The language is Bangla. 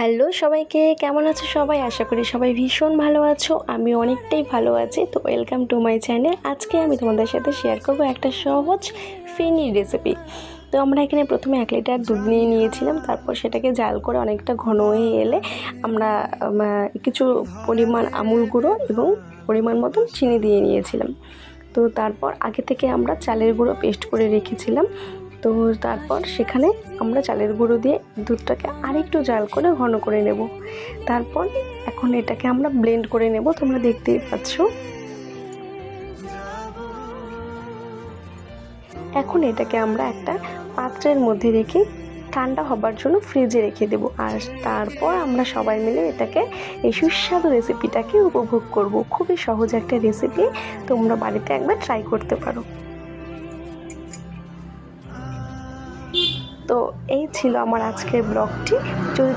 হ্যালো সবাইকে, কেমন আছো সবাই? আশা করি সবাই ভীষণ ভালো আছো। আমি অনেকটাই ভালো আছি। তো ওয়েলকাম টু মাই চ্যানেল। আজকে আমি তোমাদের সাথে শেয়ার করব একটা সহজ ফেনির রেসিপি। তো আমরা এখানে প্রথমে 1 লিটার দুধ নিয়ে নিয়েছিলাম। তারপর সেটাকে জাল করে অনেকটা ঘন হয়ে এলে আমরা কিছু পরিমাণ আমুল গুঁড়ো এবং পরিমাণ মতন চিনি দিয়ে নিয়েছিলাম। তো তারপর আগে থেকে আমরা চালের গুঁড়ো পেস্ট করে রেখেছিলাম। তো তারপর সেখানে আমরা চালের গুঁড়ো দিয়ে দুধটাকে আরেকটু জাল করে ঘন করে নেব। তারপর এখন এটাকে আমরা ব্লেন্ড করে নেব। তোমরা দেখতেই পাচ্ছ। এখন এটাকে আমরা একটা পাত্রের মধ্যে রেখে ঠান্ডা হবার জন্য ফ্রিজে রেখে দেব। আর তারপর আমরা সবাই মিলে এটাকে এই সুস্বাদু রেসিপিটাকে উপভোগ করব। খুবই সহজ একটা রেসিপি, তোমরা বাড়িতে একবার ট্রাই করতে পারো। তো এই ছিল আমার আজকের ব্লগটি। যদি